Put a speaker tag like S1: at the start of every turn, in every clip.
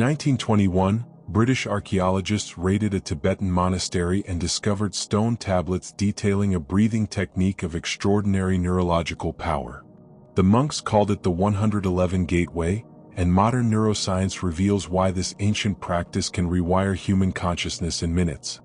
S1: 1921, British archaeologists raided a Tibetan monastery and discovered stone tablets detailing a breathing technique of extraordinary neurological power. The monks called it the 111 Gateway, and modern neuroscience reveals why this ancient practice can rewire human consciousness in minutes.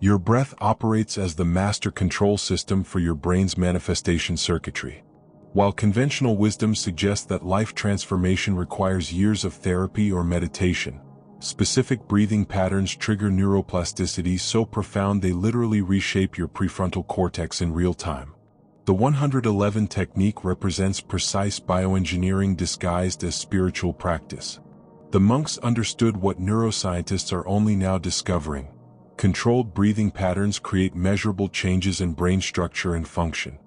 S1: Your breath operates as the master control system for your brain's manifestation circuitry. While conventional wisdom suggests that life transformation requires years of therapy or meditation, specific breathing patterns trigger neuroplasticity so profound they literally reshape your prefrontal cortex in real time. The 111 technique represents precise bioengineering disguised as spiritual practice. The monks understood what neuroscientists are only now discovering. Controlled breathing patterns create measurable changes in brain structure and function.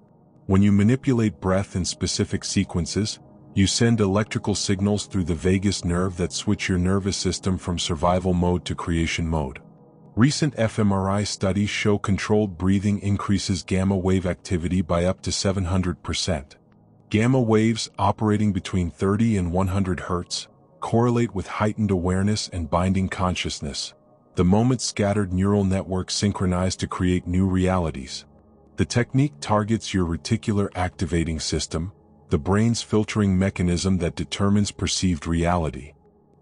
S1: When you manipulate breath in specific sequences, you send electrical signals through the vagus nerve that switch your nervous system from survival mode to creation mode. Recent fMRI studies show controlled breathing increases gamma wave activity by up to 700%. Gamma waves, operating between 30 and 100 Hz, correlate with heightened awareness and binding consciousness, the moment scattered neural networks synchronize to create new realities. The technique targets your reticular activating system, the brain's filtering mechanism that determines perceived reality.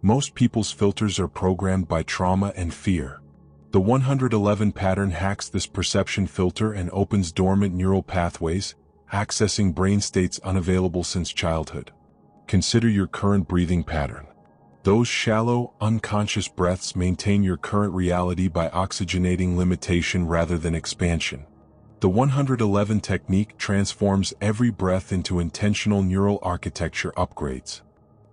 S1: Most people's filters are programmed by trauma and fear. The 111 pattern hacks this perception filter and opens dormant neural pathways, accessing brain states unavailable since childhood. Consider your current breathing pattern. Those shallow, unconscious breaths maintain your current reality by oxygenating limitation rather than expansion. The 111 technique transforms every breath into intentional neural architecture upgrades.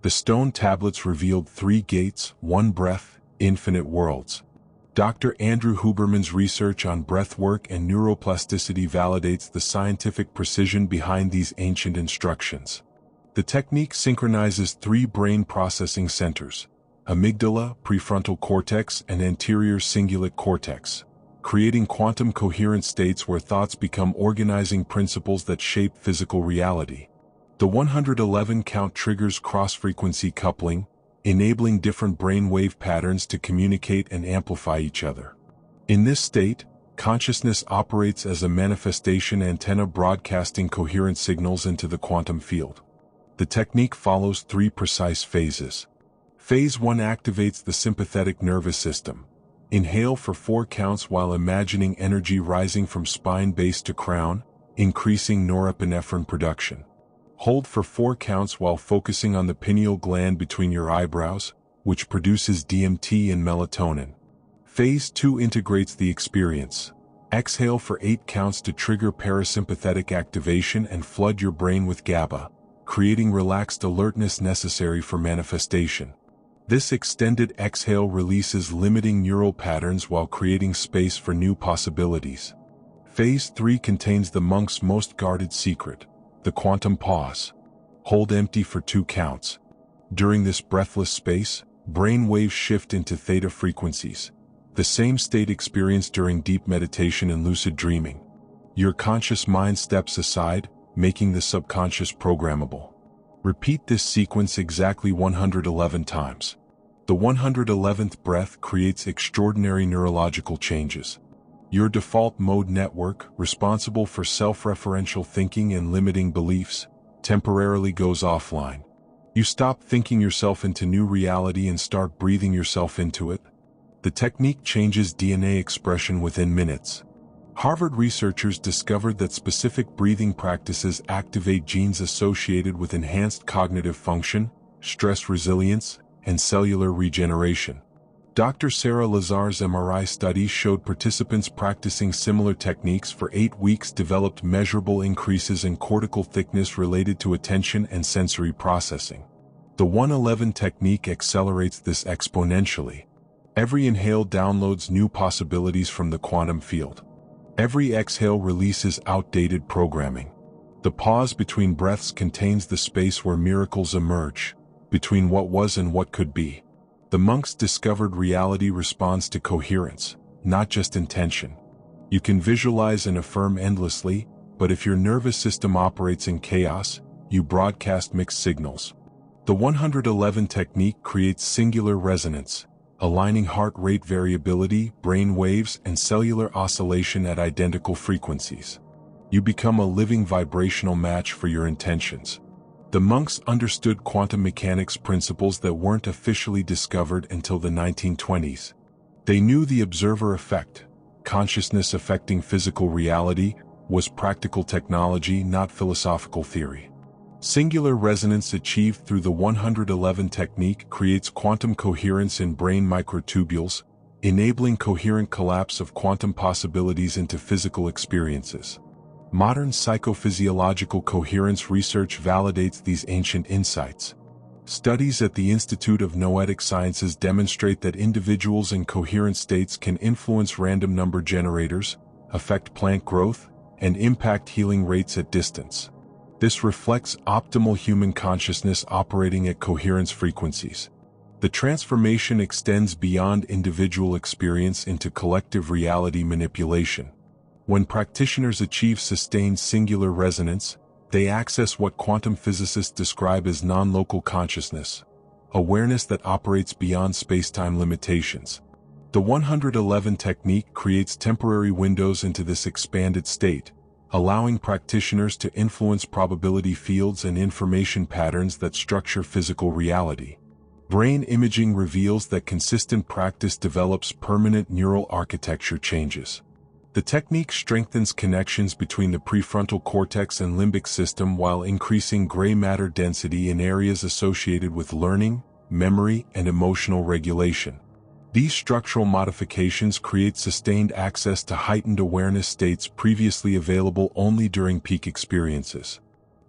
S1: The stone tablets revealed 3 gates, 1 breath, infinite worlds. Dr. Andrew Huberman's research on breathwork and neuroplasticity validates the scientific precision behind these ancient instructions. The technique synchronizes 3 brain processing centers: amygdala, prefrontal cortex, and anterior cingulate cortex, creating quantum coherent states where thoughts become organizing principles that shape physical reality. The 111 count triggers cross-frequency coupling, enabling different brainwave patterns to communicate and amplify each other. In this state, consciousness operates as a manifestation antenna broadcasting coherent signals into the quantum field. The technique follows 3 precise phases. Phase 1 activates the sympathetic nervous system. Inhale for 4 counts while imagining energy rising from spine base to crown, increasing norepinephrine production. Hold for 4 counts while focusing on the pineal gland between your eyebrows, which produces DMT and melatonin. Phase 2 integrates the experience. Exhale for 8 counts to trigger parasympathetic activation and flood your brain with GABA, creating relaxed alertness necessary for manifestation. This extended exhale releases limiting neural patterns while creating space for new possibilities. Phase 3 contains the monk's most guarded secret: the quantum pause. Hold empty for 2 counts. During this breathless space, brain waves shift into theta frequencies, the same state experienced during deep meditation and lucid dreaming. Your conscious mind steps aside, making the subconscious programmable. Repeat this sequence exactly 111 times. The 111th breath creates extraordinary neurological changes. Your default mode network, responsible for self-referential thinking and limiting beliefs, temporarily goes offline. You stop thinking yourself into new reality and start breathing yourself into it. The technique changes DNA expression within minutes. Harvard researchers discovered that specific breathing practices activate genes associated with enhanced cognitive function, stress resilience, and cellular regeneration. Dr. Sarah Lazar's MRI study showed participants practicing similar techniques for 8 weeks developed measurable increases in cortical thickness related to attention and sensory processing. The 111 technique accelerates this exponentially. Every inhale downloads new possibilities from the quantum field. Every exhale releases outdated programming. The pause between breaths contains the space where miracles emerge, between what was and what could be. The monks discovered reality responds to coherence, not just intention. You can visualize and affirm endlessly, but if your nervous system operates in chaos, you broadcast mixed signals. The 111 technique creates singular resonance, aligning heart rate variability, brain waves, and cellular oscillation at identical frequencies. You become a living vibrational match for your intentions. The monks understood quantum mechanics principles that weren't officially discovered until the 1920s. They knew the observer effect, consciousness affecting physical reality, was practical technology, not philosophical theory. Singular resonance achieved through the 111 technique creates quantum coherence in brain microtubules, enabling coherent collapse of quantum possibilities into physical experiences. Modern psychophysiological coherence research validates these ancient insights. Studies at the Institute of Noetic Sciences demonstrate that individuals in coherent states can influence random number generators, affect plant growth, and impact healing rates at distance. This reflects optimal human consciousness operating at coherence frequencies. The transformation extends beyond individual experience into collective reality manipulation. When practitioners achieve sustained singular resonance, they access what quantum physicists describe as non-local consciousness, awareness that operates beyond space-time limitations. The 111 technique creates temporary windows into this expanded state, allowing practitioners to influence probability fields and information patterns that structure physical reality. Brain imaging reveals that consistent practice develops permanent neural architecture changes. The technique strengthens connections between the prefrontal cortex and limbic system while increasing gray matter density in areas associated with learning, memory, and emotional regulation. These structural modifications create sustained access to heightened awareness states previously available only during peak experiences.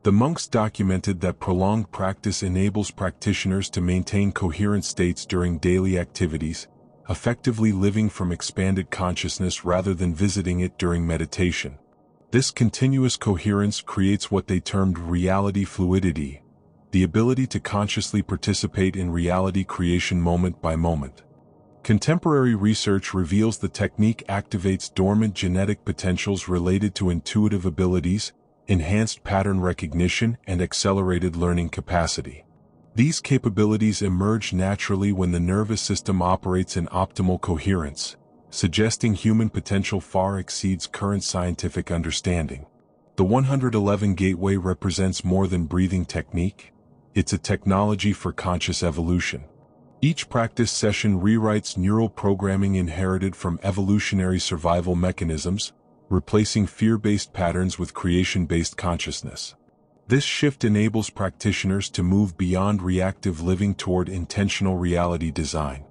S1: The monks documented that prolonged practice enables practitioners to maintain coherent states during daily activities, effectively living from expanded consciousness rather than visiting it during meditation. This continuous coherence creates what they termed reality fluidity, the ability to consciously participate in reality creation moment by moment. Contemporary research reveals the technique activates dormant genetic potentials related to intuitive abilities, enhanced pattern recognition, and accelerated learning capacity. These capabilities emerge naturally when the nervous system operates in optimal coherence, suggesting human potential far exceeds current scientific understanding. The 111 Gateway represents more than breathing technique. It's a technology for conscious evolution. Each practice session rewrites neural programming inherited from evolutionary survival mechanisms, replacing fear-based patterns with creation-based consciousness. This shift enables practitioners to move beyond reactive living toward intentional reality design.